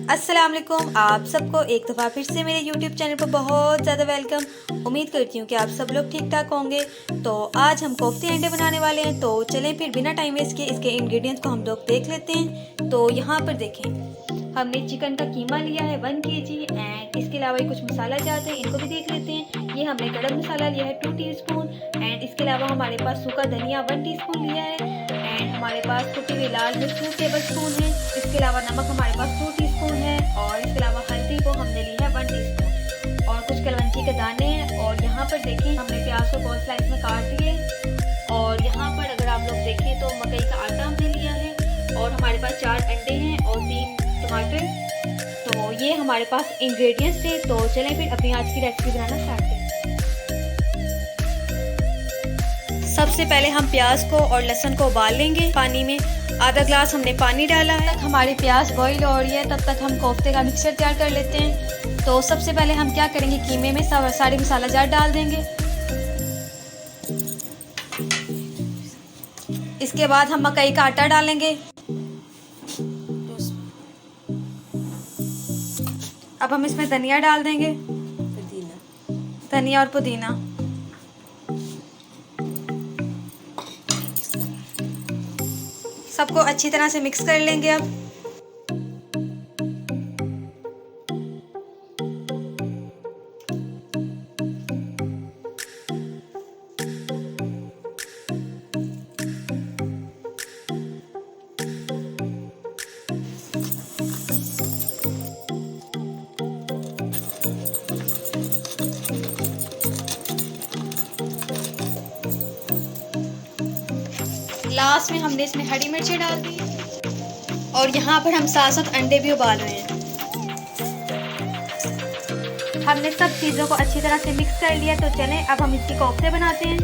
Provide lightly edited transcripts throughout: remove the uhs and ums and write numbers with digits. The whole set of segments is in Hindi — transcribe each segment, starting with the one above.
अस्सलाम वालेकुम। आप सबको एक दफ़ा फिर से मेरे YouTube चैनल पर बहुत ज़्यादा वेलकम। उम्मीद करती हूँ कि आप सब लोग ठीक ठाक होंगे। तो आज हम कोफ्ते अंडे बनाने वाले हैं, तो चलें फिर बिना टाइम वेस्ट किए इसके इंग्रेडिएंट्स को हम लोग देख लेते हैं। तो यहाँ पर देखें, हमने चिकन का कीमा लिया है 1 kg एंड इसके अलावा कुछ मसाला जाते हैं, इनको भी देख लेते हैं। ये हमने गरम मसाला लिया है 2 टीस्पून एंड इसके अलावा हमारे पास सूखा धनिया 1 टीस्पून लिया है एंड हमारे पास कुटी हुई लाल मिर्च 2 टेबलस्पून है। इसके अलावा नमक हमारे पास 2 टीस्पून है और इसके अलावा हल्दी को हमने ली है 1 टीस्पून और कुछ कलवंजी के दाने हैं। और यहाँ पर देखें, हमने प्याज को बहुत स्लाइस में काट दिए और यहाँ पर अगर आप लोग देखें तो मकई का आटा हमने लिया है और हमारे पास 4 अंडे हैं और 3 टमाटर। तो ये हमारे पास इंग्रेडिएंट्स थे। तो चलें फिर अपनी आज की रेसिपी बनाना स्टार्ट करें। सबसे पहले हम प्याज को और लहसुन को उबाल लेंगे पानी में। आधा ग्लास हमने पानी डाला है। तब तक हमारी प्याज बॉईल हो रही है, तब तक हम कोफ्ते का मिक्सचर तैयार कर लेते हैं। तो सबसे पहले हम क्या करेंगे, कीमे में सारे मसाला जार डाल देंगे। इसके बाद हम मकई का आटा डालेंगे। अब हम इसमें धनिया डाल देंगे, धनिया और पुदीना। सबको अच्छी तरह से मिक्स कर लेंगे। अब लास्ट में हमने इसमें हरी मिर्ची डाल दी और यहाँ पर हम साथ अंडे भी उबाल रहे हैं। हमने सब चीज़ों को अच्छी तरह से मिक्स कर लिया। तो चलें अब हम इसकी कोफ्ते बनाते हैं।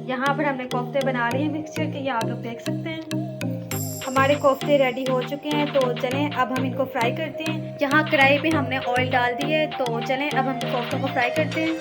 यहाँ पर हमने कोफ्ते बना लिए हैं मिक्सचर के, ये आप लोग देख सकते हैं। हमारे कोफ्ते रेडी हो चुके हैं। तो चलें अब हम इनको फ्राई करते हैं। यहाँ कढ़ाई पे हमने ऑयल डाल दिया है। तो चलें अब हम कोफ्तों को फ्राई करते हैं।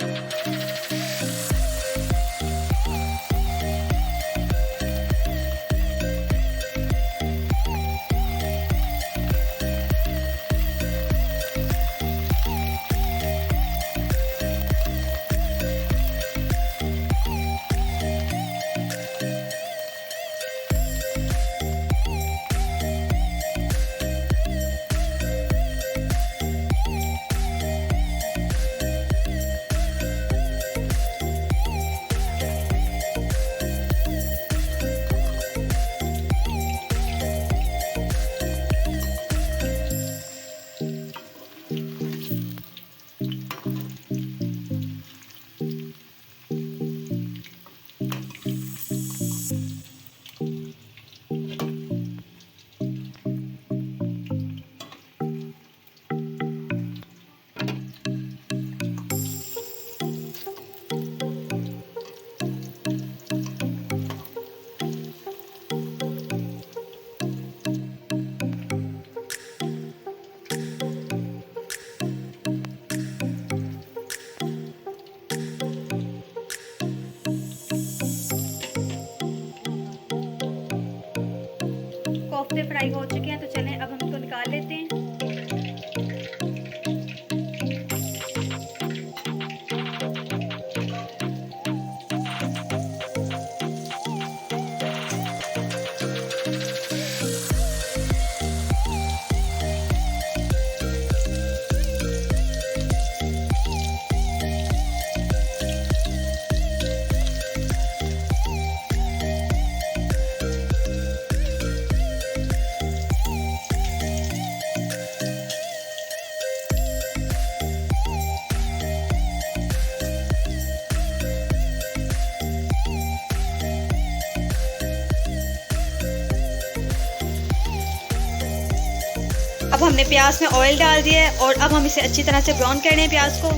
अब हमने प्याज में ऑयल डाल दिया है और अब हम इसे अच्छी तरह से ब्राउन कर रहे हैं प्याज को।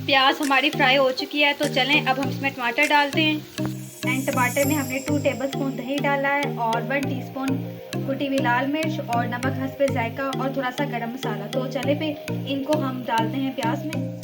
प्याज हमारी फ्राई हो चुकी है, तो चलें अब हम इसमें टमाटर डालते हैं। एंड टमाटर में हमने 2 टेबलस्पून दही डाला है और 1 टीस्पून कुटी हुई लाल मिर्च और नमक हस्बे जायका और थोड़ा सा गरम मसाला। तो चले पे इनको हम डालते हैं प्याज में।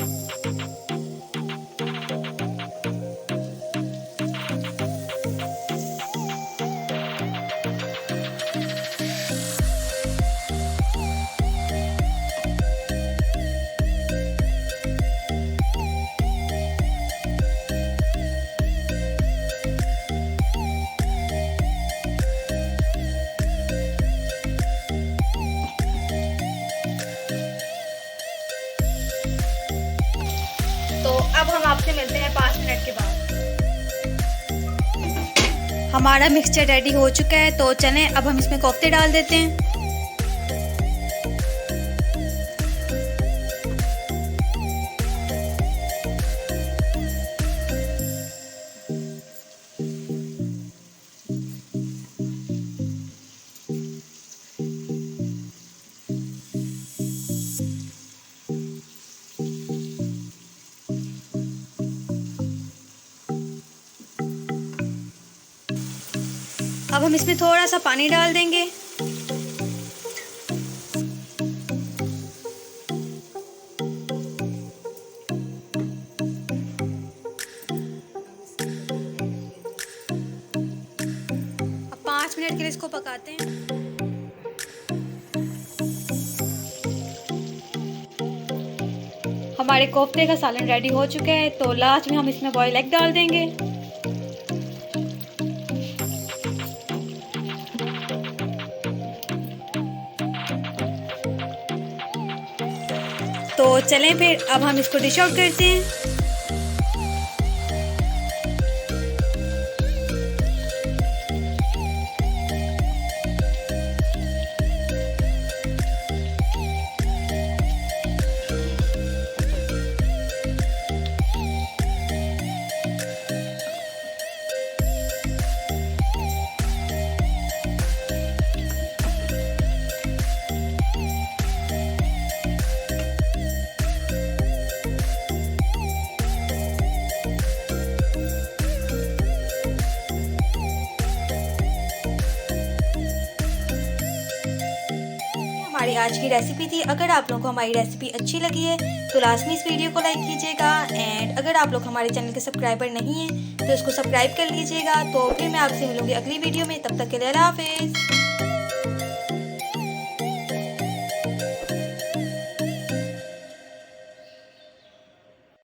तो अब हम आपसे मिलते हैं 5 मिनट के बाद। हमारा मिक्सचर रेडी हो चुका है, तो चलें अब हम इसमें कोफ्ते डाल देते हैं। अब हम इसमें थोड़ा सा पानी डाल देंगे। अब 5 मिनट के लिए इसको पकाते हैं। हमारे कोफ्ते का सालन रेडी हो चुका है, तो लास्ट में हम इसमें बॉयल एग डाल देंगे। तो चलें फिर अब हम इसको डिश आउट करते हैं। हमारी आज की रेसिपी थी। अगर आप लोगों को हमारी रेसिपी अच्छी लगी है तो लाजमी इस वीडियो को लाइक कीजिएगा। एंड अगर आप लोग हमारे चैनल के सब्सक्राइबर नहीं हैं तो इसको सब्सक्राइब कर लीजिएगा। तो फिर मैं आपसे मिलूंगी अगली वीडियो में, तब तक के लिए अल्लाह हाफिज़।